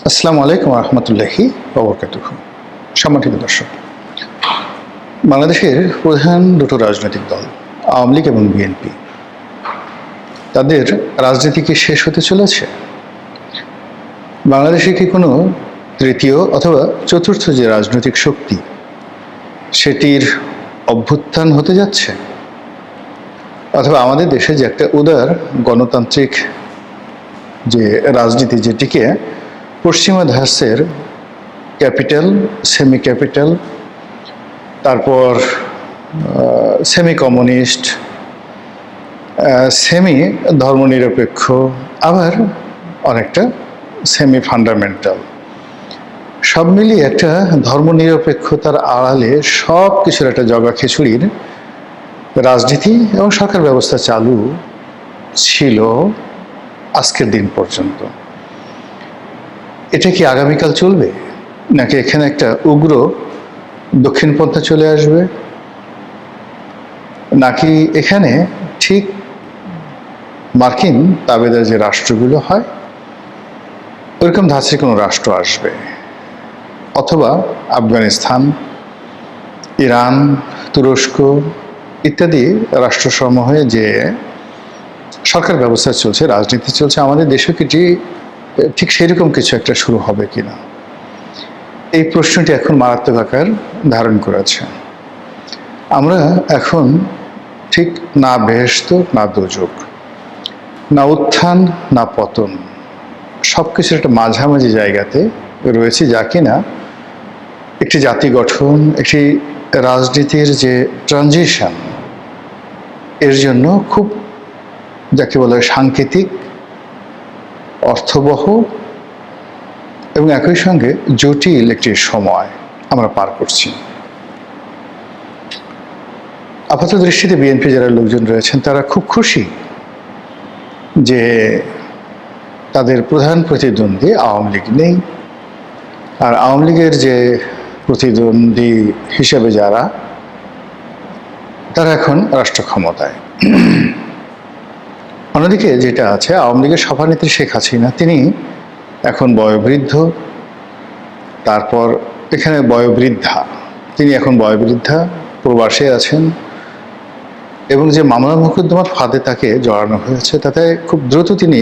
আসসালামু আলাইকুম রহমতুল্লাহি ওবরকাতুহু। সম্মানিত দর্শক, বাংলাদেশের প্রধান দুটো রাজনৈতিক দল আওয়ামী লীগ এবং বিএনপি, তাদের রাজনীতি কি শেষ হতে চলেছে? বাংলাদেশে কি কোনো তৃতীয় অথবা চতুর্থ যে রাজনৈতিক শক্তি সেটির অভ্যুত্থান হতে যাচ্ছে? অথবা আমাদের দেশে যে একটা উদার গণতান্ত্রিক যে রাজনীতি, যেটিকে পশ্চিমা ধাঁচের ক্যাপিটাল, সেমি ক্যাপিটাল, তারপর সেমি কমিউনিস্ট, সেমি ধর্মনিরপেক্ষ, আবার অনেকটা সেমি ফান্ডামেন্টাল, সব মিলিয়ে একটা ধর্মনিরপেক্ষতার আড়ালে সব কিছুর একটা জগা খিচুড়ির রাজনীতি এবং সরকার ব্যবস্থা চালু ছিল আজকের দিন পর্যন্ত। এটা কি আগামীকাল চলবে, নাকি এখানে একটা উগ্র দক্ষিণপন্থা চলে আসবে, নাকি এখানে ঠিক মার্কিন তাবেদার যে রাষ্ট্রগুলো হয় ওইরকম ধাঁচের কোনো রাষ্ট্র আসবে, অথবা আফগানিস্তান, ইরান, তুরস্ক ইত্যাদি রাষ্ট্রসমূহে যে সরকার ব্যবস্থা চলছে, রাজনীতি চলছে, আমাদের দেশে কি ঠিক সেরকম কিছু একটা শুরু হবে কিনা, এই প্রশ্নটি এখন মারাত্মক আকার ধারণ করেছে। আমরা এখন ঠিক না বেহেশত না দোজক, না উত্থান না পতন, সব কিছুর একটা মাঝামাঝি জায়গাতে রয়েছে, যা কিনা একটি জাতি গঠন, একটি রাজনীতির যে ট্রানজিশন, এর জন্য খুব যাকে বলা হয় সাংকেতিক, অর্থবহ এবং একই সঙ্গে জটিল একটি সময় আমরা পার করছি। আপাত দৃষ্টিতে বিএনপি যারা লোকজন রয়েছেন তারা খুব খুশি যে তাদের প্রধান প্রতিদ্বন্দ্বী আওয়ামী লীগ নেই, আর আওয়ামী লীগের যে প্রতিদ্বন্দ্বী হিসেবে যারা, তারা এখন রাষ্ট্র ক্ষমতায়। অন্যদিকে যেটা আছে, আওয়ামী লীগের সভানেত্রী শেখ হাসিনা, তিনি এখন বয়োবৃদ্ধ, তারপর এখানে বয়োবৃদ্ধা, তিনি এখন বয়োবৃদ্ধা, প্রবাসে আছেন, এবং যে মামলা মোকদ্দমার ফাঁদে তাকে জড়ানো হয়েছে তাতে খুব দ্রুত তিনি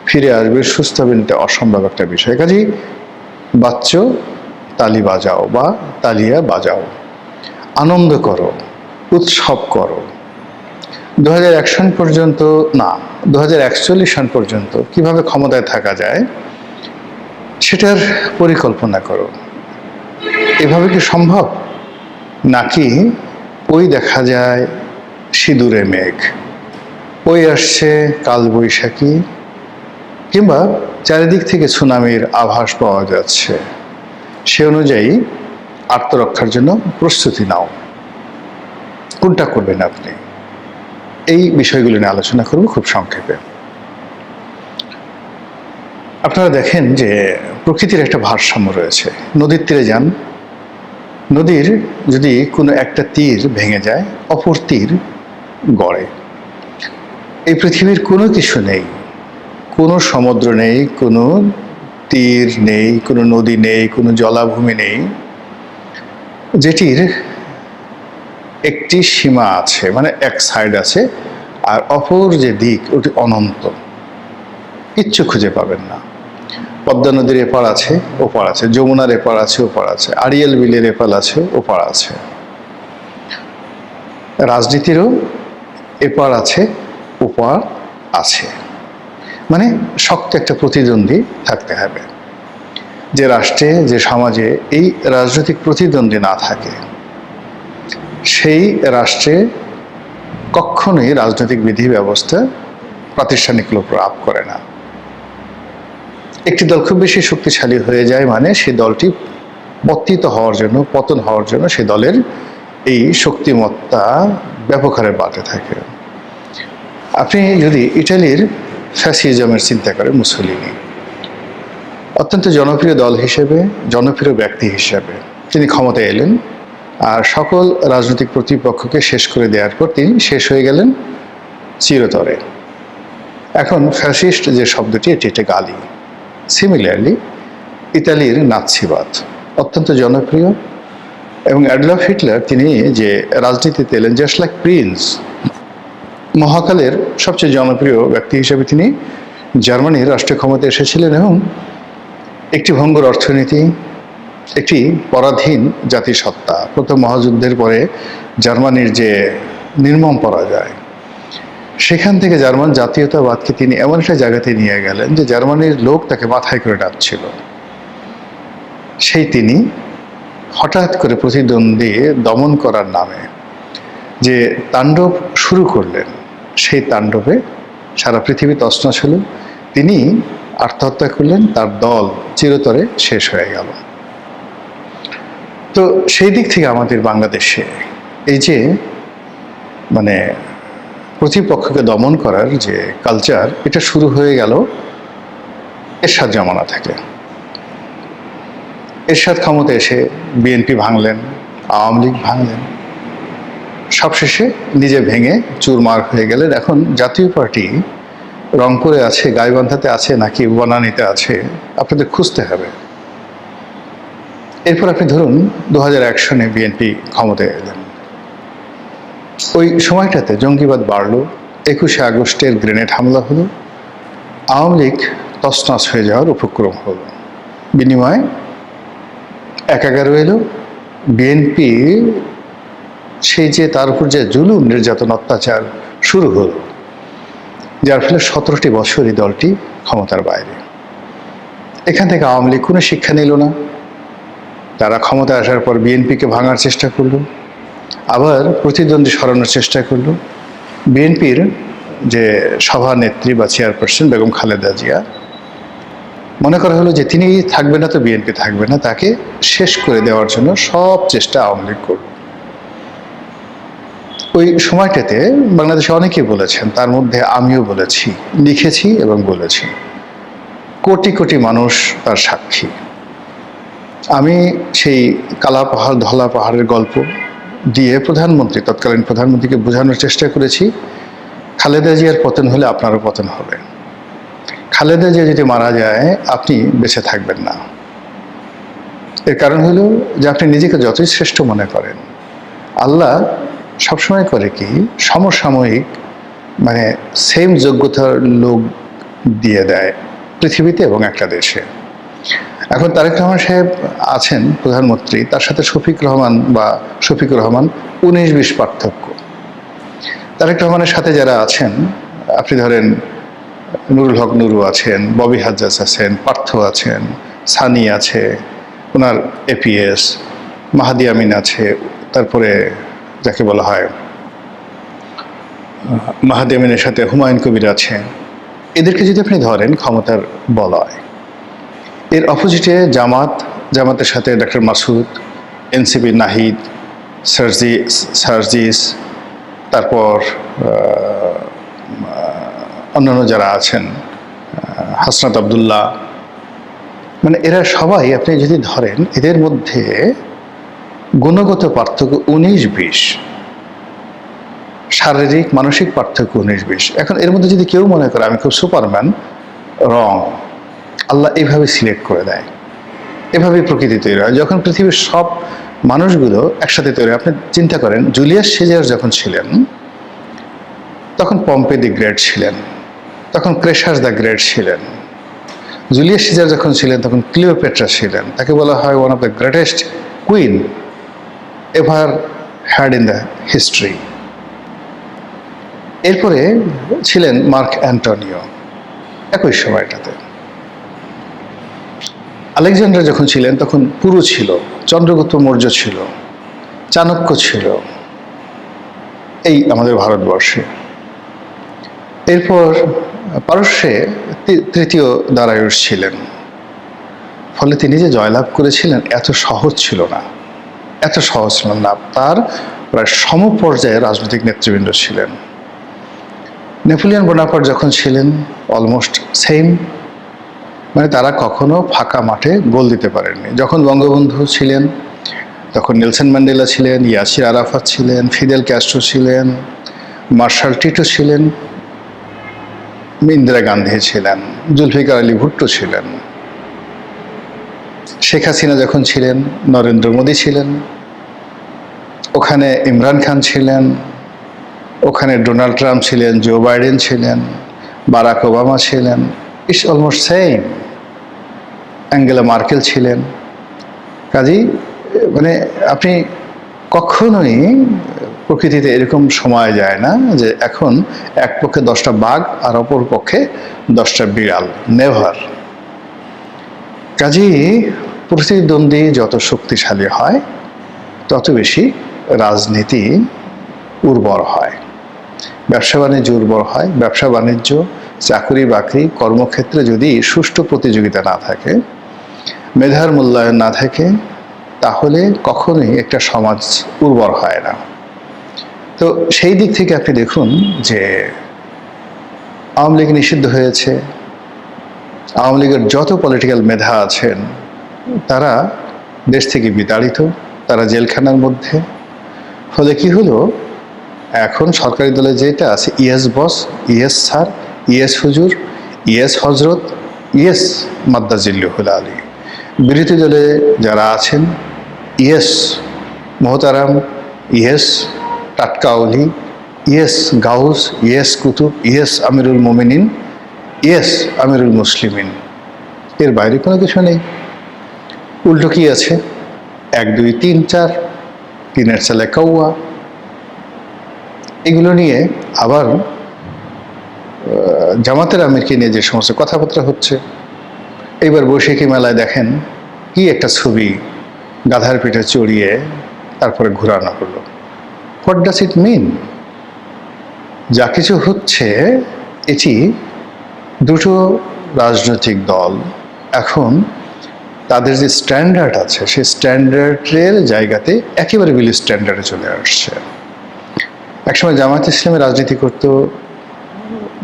ফিরে আসবে, সুস্থ হবেন, এটা অসম্ভব একটা বিষয়। কাজেই বাচ্চো, তালি বাজাও বা তালিয়া বাজাও, আনন্দ করো, উৎসব করো। 2001 সন পর্যন্ত না, 2041 সন পর্যন্ত কিভাবে ক্ষমতায় থাকা যায় সেটার পরিকল্পনা করো। এভাবে কি সম্ভব, নাকি ওই দেখা যায় সিঁদুরে মেঘ, ওই আসছে কালবৈশাখী, কিংবা চারিদিক থেকে সুনামির আভাস পাওয়া যাচ্ছে, সে অনুযায়ী আত্মরক্ষার জন্য প্রস্তুতি নাও? কোনটা করবেন আপনি? এই বিষয়গুলো নিয়ে আলোচনা করব খুব সংক্ষেপে। আপনারা দেখেন যে প্রকৃতির একটা ভারসাম্য রয়েছে। নদীর তীরে যান, নদীর যদি কোনো একটা তীর ভেঙে যায় অপর তীর গড়ে। এই পৃথিবীর কোনো কিছু নেই, কোনো সমুদ্র নেই, কোনো তীর নেই, কোনো নদী নেই, কোনো জলাভূমি নেই যেটির একটি সীমা আছে, মানে এক সাইড আছে, আর অপর যে দিক ওটি অনন্ত, কিচ্ছু খুঁজে পাবেন না। পদ্মা নদীর এপার আছে, ওপার আছে, যমুনার এপার আছে, ওপার আছে, আড়িয়াল বিলের এপার আছে, ওপার আছে। রাজনীতিরও এপার আছে, ওপার আছে, মানে শক্ত একটা প্রতিদ্বন্দ্বী থাকতে হবে। যে রাষ্ট্রে, যে সমাজে এই রাজনৈতিক প্রতিদ্বন্দ্বী না থাকে, সেই রাষ্ট্রে কখনোই রাজনৈতিক বিধি ব্যবস্থা প্রাতিষ্ঠানিক লোক লাভ করে না। একটি দল খুব বেশি শক্তিশালী হয়ে যায় মানে সেই দলটি পতিত হওয়ার জন্য, পতন হওয়ার জন্য সেই দলের এই শক্তিমত্তা ব্যাপক হারে বাড়তে থাকে। আপনি যদি ইটালির ফ্যাসিজমের চিন্তা করেন, মুসোলিনি অত্যন্ত জনপ্রিয় দল হিসেবে, জনপ্রিয় ব্যক্তি হিসেবে তিনি ক্ষমতায় এলেন, আর সকল রাজনৈতিক প্রতিপক্ষকে শেষ করে দেওয়ার পর তিনি শেষ হয়ে গেলেন চিরতরে। এখন ফ্যাসিস্ট যে শব্দটি, এটি একটা গালি। সিমিলারলি ইতালির নাৎসিবাদ অত্যন্ত জনপ্রিয়, এবং অ্যাডলফ হিটলার তিনি যে রাজনীতিতে এলেন জাস্ট লাইক প্রিন্স, মহাকালের সবচেয়ে জনপ্রিয় ব্যক্তি হিসেবে তিনি জার্মানির রাষ্ট্রীয় ক্ষমতায় এসেছিলেন, এবং একটি ভঙ্গুর অর্থনীতি, একটি পরাধীন জাতিসত্তা, প্রথম মহাযুদ্ধের পরে জার্মানির যে নির্মম পরাজয়, সেখান থেকে জার্মান জাতীয়তাবাদকে তিনি এমন একটা জায়গাতে নিয়ে গেলেন যে জার্মানির লোক তাকে মাথায় করে ডাকছিল। সেই তিনি হঠাৎ করে প্রতিদ্বন্দ্বী দমন করার নামে যে তাণ্ডব শুরু করলেন, সেই তাণ্ডবে সারা পৃথিবী তছনছ হল। তিনি আত্মহত্যা করলেন, তার দল চিরতরে শেষ হয়ে গেল। তো সেই দিক থেকে আমাদের বাংলাদেশে এই যে মানে প্রতিপক্ষকে দমন করার যে কালচার, এটা শুরু হয়ে গেল এরশাদ জামানা থেকে। এরশাদ ক্ষমতা এসে বিএনপি ভাঙলেন, আওয়ামী লীগ ভাঙলেন, সবশেষে নিজে ভেঙে চুরমার হয়ে গেলেন। এখন জাতীয় পার্টি রংপুরে আছে, গাইবান্ধাতে আছে, নাকি বনানীতে আছে, আপনাদের খুঁজতে হবে। এরপর আপনি ধরুন 2001 সনে বিএনপি ক্ষমতায় এলেন, ওই সময়টাতে জঙ্গিবাদ বাড়লো, 21শে আগস্টের গ্রেনেড হামলা হলো, আওয়ামী লীগ তছনছ হয়ে যাওয়ার উপক্রম হলো। বিনিময়ে 11 এলো, বিএনপি সেই যে তার উপর যে জুলুম নির্যাতন অত্যাচার শুরু হলো, যার ফলে 17টি বছর এই দলটি ক্ষমতার বাইরে। এখান থেকে আওয়ামী লীগ কোনো শিক্ষা নিল না, তারা ক্ষমতায় আসার পর বিএনপিকে ভাঙার চেষ্টা করলো, আবার প্রতিদ্বন্দ্বী সরানোর চেষ্টা করলো। বিএনপির যে সভানেত্রী বা চেয়ারপারসন বেগম খালেদা জিয়া, মনে করা হলো যে তিনি থাকবে না তো বিএনপি থাকবে না, তাকে শেষ করে দেওয়ার জন্য সব চেষ্টা আওয়ামী লীগ করল। ওই সময়টাতে বাংলাদেশে অনেকেই বলেছেন, তার মধ্যে আমিও বলেছি, লিখেছি এবং বলেছি, কোটি কোটি মানুষ তার সাক্ষী। আমি সেই কালা পাহাড় ধলা পাহাড়ের গল্প দিয়ে তৎকালীন প্রধানমন্ত্রীকে বোঝানোর চেষ্টা করেছি, খালেদা জিয়ার পতন হলে আপনারও পতন হবে। খালেদা জিয়া যদি মারা যায়, আপনি বেঁচে থাকবেন না। এর কারণ হলো যে আপনি নিজেকে যতই শ্রেষ্ঠ মনে করেন, আল্লাহ সবসময় করে কি সমসাময়িক সেম যোগ্যতার লোক দিয়ে দেয় পৃথিবীতে এবং একটা দেশে। এখন তারেক রহমান সাহেব আছেন প্রধানমন্ত্রী, তার সাথে শফিকুর রহমান 19-20 পার্থক্য। তারেক রহমানের সাথে যারা আছেন, আপনি ধরেন নুরুল হক নুরু আছেন, ববি হাজ্জাজ আছেন, পার্থ আছেন, সানি আছে, ওনার এপিএস, মাহাদি আমিন আছে, তারপরে যাকে বলা হয় মাহাদি আমিনের সাথে হুমায়ুন কবির আছে। এদেরকে যদি আপনি ধরেন ক্ষমতার বলয়, এর অপোজিটে জামাতের সাথে ডক্টর মাসুদ, এনসিপি নাহিদ, সার্জিস, তারপর অন্যান্য যারা আছেন, হাসনাত আবদুল্লাহ, এরা সবাই আপনি যদি ধরেন, এদের মধ্যে গুণগত পার্থক্য 19-20, শারীরিক মানসিক পার্থক্য 19-20। এখন এর মধ্যে যদি কেউ মনে করে আমি খুব সুপারম্যান, রং। আল্লাহ এইভাবে সিলেক্ট করে দেয়, এভাবেই প্রকৃতি তৈরি হয়। যখন পৃথিবীর সব মানুষগুলো একসাথে তৈরি হয়, আপনি চিন্তা করেন জুলিয়াস সিজার যখন ছিলেন, তখন পম্পে দি গ্রেট ছিলেন, তখন ক্রেশাস দ্য গ্রেট ছিলেন। জুলিয়াস সিজার যখন ছিলেন, তখন ক্লিওপেট্রা ছিলেন, তাকে বলা হয় one of the greatest queen ever had in the history. এরপরে ছিলেন মার্ক অ্যান্টনিও একই সময়টাতে। আলেকজান্ডার যখন ছিলেন, তখন পুরু ছিল, চন্দ্রগুপ্ত মৌর্য ছিল, চাণক্য ছিল এই আমাদের ভারতবর্ষে। এরপর পারস্যে তৃতীয় দারায়ুস ছিলেন। ফলে তিনি যে জয়লাভ করেছিলেন এত সহজ ছিল না। তার প্রায় সমপর্যায়ে রাজনৈতিক নেতৃবৃন্দ ছিলেন। নেপোলিয়ন বোনাপার্ট যখন ছিলেন, অলমোস্ট সেম, তারা কখনো ফাঁকা মাঠে গোল দিতে পারেননি। যখন বঙ্গবন্ধু ছিলেন, তখন নেলসন ম্যান্ডেলা ছিলেন, ইয়াসির আরাফাত ছিলেন, ফিদেল ক্যাস্ট্রো ছিলেন, মার্শাল টিটো ছিলেন, ইন্দিরা গান্ধী ছিলেন, জুলফিকার আলী ভুট্টো ছিলেন। শেখ হাসিনা যখন ছিলেন, নরেন্দ্র মোদী ছিলেন, ওখানে ইমরান খান ছিলেন, ওখানে ডোনাল্ড ট্রাম্প ছিলেন, জো বাইডেন ছিলেন, বারাক ওবামা ছিলেন, it's almost same. Angela Markle ছিলেন। কাজেই মানে আপনি কখনোই প্রকৃতিতে এরকম সময় যায় না যে এখন এক পক্ষে 10টা বাঘ আর অপর পক্ষে 10টা বিড়াল, নেভার। কাজেই প্রতিদ্বন্দ্বী যত শক্তিশালী হয় তত বেশি রাজনীতি উর্বর হয়, ব্যবসা বাণিজ্য উর্বর হয়। ব্যবসা বাণিজ্য, চাকরি বাকরি, কর্মক্ষেত্রে যদি সুষ্ঠু প্রতিযোগিতা না থাকে, মেধার মূল্যায়ন না থাকে, তাহলে কখনোই একটা সমাজ উর্বর হয় না। তো সেই দিক থেকে আপনি দেখুন যে আওয়ামী লীগ নিষিদ্ধ হয়েছে, আওয়ামী লীগের যত পলিটিক্যাল মেধা আছেন তারা দেশ থেকে বিতাড়িত, তারা জেলখানার মধ্যে। ফলে কি হলো, এখন সরকারি দলে যেটা আছে, yes boss, yes sir, yes হুজুর, ইয়েস হজরত, ইয়েস মাদ্দাজিল্লুহুল আলী। বিরোধী দলে যারা আছেন, ইয়েস মোহতারাম, ইয়েস টাটকাউলি, ইয়েস গাউস, ইয়েস কুতুব, ইয়েস আমিরুল মোমিনিন, ইয়েস আমিরুল মুসলিমিন। এর বাইরে কোনো কিছু নেই। উল্টো কি আছে, 1 2 3 4, 3-এর ছেলে কৌয়া। এগুলো নিয়ে আবার জামাতের আমিরকে নিয়ে যে সমস্ত কথাবার্তা হচ্ছে, এইবার বৈশাখী মেলায় দেখেন কি একটা ছবি গাধার পিঠে চড়িয়ে তারপরে ঘোরানো হলো। হোয়াট ডাজ ইট মিন? যা কিছু হচ্ছে এটি দুটো রাজনৈতিক দল এখন তাদের যে স্ট্যান্ডার্ড আছে সেই স্ট্যান্ডার্ডের জায়গাতে একেবারে বিলি স্ট্যান্ডার্ডে চলে আসছে। একসময় জামায়াত ইসলামী রাজনীতি করত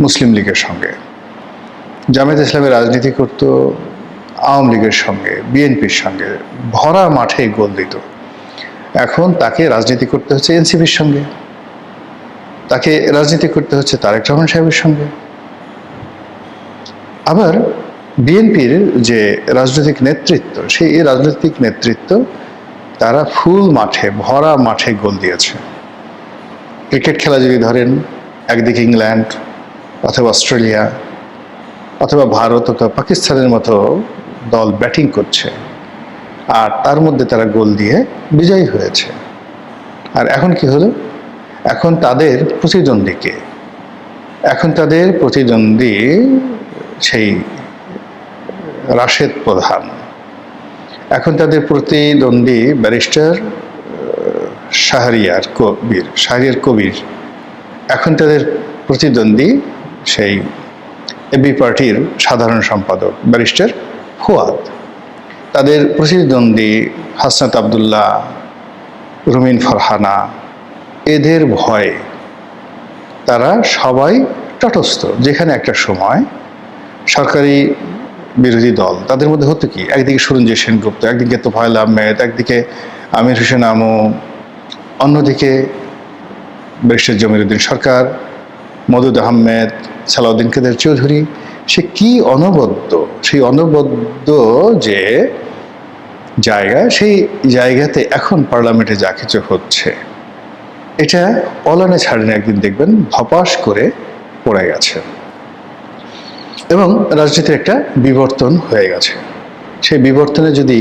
মুসলিম লীগের সঙ্গে, জামায়াত ইসলামী রাজনীতি করত আওয়ামী লীগের সঙ্গে, বিএনপির সঙ্গে, ভরা মাঠে গোল দিত। এখন তাকে রাজনীতি করতে হচ্ছে এনসিপির সঙ্গে, তাকে রাজনীতি করতে হচ্ছে তারেক রহমান সাহেবের সঙ্গে। আবার বিএনপির যে রাজনৈতিক নেতৃত্ব, সেই রাজনৈতিক নেতৃত্ব তারা ফুল মাঠে, ভরা মাঠে গোল দিয়েছে। ক্রিকেট খেলা যদি ধরেন, একদিকে ইংল্যান্ড অথবা অস্ট্রেলিয়া অথবা ভারত অথবা পাকিস্তানের মতো দল ব্যাটিং করছে, আর তার মধ্যে তারা গোল দিয়ে বিজয়ী হয়েছে। আর এখন কি হলো, এখন তাদের প্রতিদ্বন্দ্বীকে, এখন তাদের প্রতিদ্বন্দ্বী সেই রাশেদ প্রধান, এখন তাদের প্রতিদ্বন্দ্বী ব্যারিস্টার শাহরিয়ার কবির, এখন তাদের প্রতিদ্বন্দ্বী সেই এবি পার্টির সাধারণ সম্পাদক ব্যারিস্টার ফুয়াদ, তাদের প্রতিদ্বন্দ্বী হাসনাত আবদুল্লাহ, রুমিন ফারহানা। এদের ভয়ে তারা সবাই তটস্থ। যেখানে একটা সময় সরকারি বিরোধী দল, তাদের মধ্যে হতো কি, একদিকে সুরঞ্জিত সেনগুপ্ত, একদিকে তোফায়েল আহমেদ, একদিকে আমির হোসেন আমু, অন্যদিকে ব্যারিস্টার জমিরুদ্দিন সরকার, মদুদ আহমেদ, সালাউদ্দিন কাদের চৌধুরী। সে কি অনবদ্য, সেই অনবদ্য যে জায়গা, সেই জায়গাতে এখন পার্লামেন্টে যা কিছু হচ্ছে এটা অলানে ছাড়েন, একদিন দেখবেন ধপাস করে পড়ে গেছে এবং রাজনীতির একটা বিবর্তন হয়ে গেছে। সেই বিবর্তনে যদি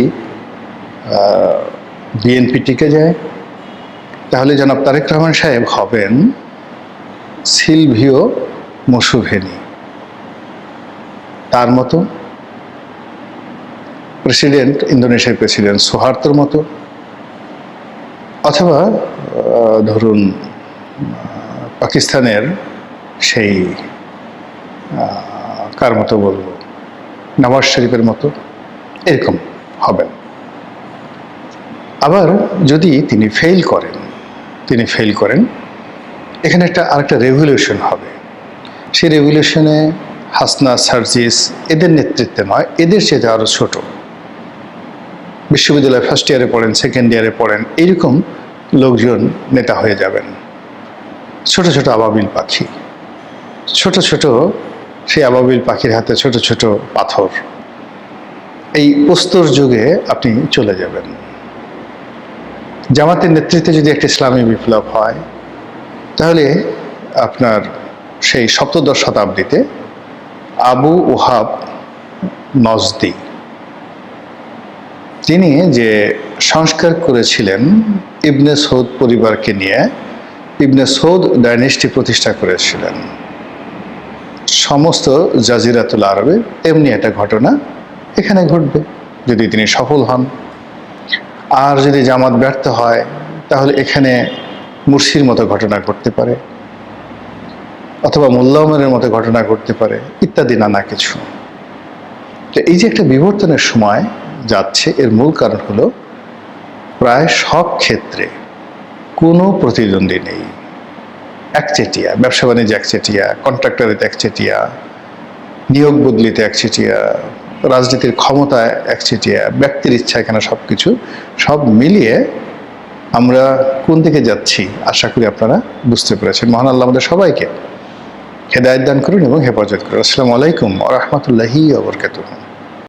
বিএনপি টিকে যায়, তাহলে জনাব তারেক রহমান সাহেব হবেন সিলভিও মুসুভেনি, তার মতো প্রেসিডেন্ট, ইন্দোনেশিয়ার প্রেসিডেন্ট সোহার্তোর মতো, অথবা ধরুন পাকিস্তানের সেই কার মতো বলবো, নওয়াজ শরীফের মতো, এরকম হবেন। আবার যদি তিনি ফেল করেন, এখানে আরেকটা রেভলিউশন হবে। সেই রেভলিউশনে হাসনা, সার্জিস এদের নেতৃত্বে নয়, এদের চেয়ে আরও ছোট, বিশ্ববিদ্যালয়ে ফার্স্ট ইয়ারে পড়েন, সেকেন্ড ইয়ারে পড়েন, এইরকম লোকজন নেতা হয়ে যাবেন। ছোট ছোট আবাবিল পাখি, ছোট ছোট সেই আবাবিল পাখির হাতে ছোট ছোট পাথর, এই প্রস্তর যুগে আপনি চলে যাবেন। জামাতের নেতৃত্বে যদি একটা ইসলামী বিপ্লব হয়, তাহলে আপনার সেই সপ্তদশ শতাব্দীতে আবু ওহাব নজদি তিনি যে সংস্কার করেছিলেন ইবনে সৌদ পরিবারকে নিয়ে, ইবনে সৌদ ডাইনেস্টি প্রতিষ্ঠা করেছিলেন সমস্ত জাজিরাতুল আরবে, তেমনি একটা ঘটনা এখানে ঘটবে যদি তিনি সফল হন। আর যদি জামাত ব্যর্থ হয়, তাহলে এখানে মুরসির মতো ঘটনা ঘটতে পারে, অথবা মোল্লা ওমরের মতো ঘটনা ঘটতে পারে, ইত্যাদি নানা কিছু। তো এই যে একটা বিবর্তনের সময় যাচ্ছে, এর মূল কারণ হলো প্রায় সব ক্ষেত্রে কোনো প্রতিদ্বন্দ্বী নেই, একচেটিয়া, ব্যবসা বাণিজ্য একচেটিয়া, কন্ট্রাক্টরিতে একচেটিয়া, নিয়োগ বদলিতে একচেটিয়া, রাজনীতির ক্ষমতায় একচেটিয়া, ব্যক্তির ইচ্ছা, এখানে সব কিছু, সব মিলিয়ে আমরা কোন দিকে যাচ্ছি আশা করি আপনারা বুঝতে পেরেছেন। মহান আল্লাহ আমাদের সবাইকে হেদায়েত দান করুন এবং হেফাজত করুন। আসসালামু আলাইকুম ওয়া রাহমাতুল্লাহি ওয়া বারাকাতুহু।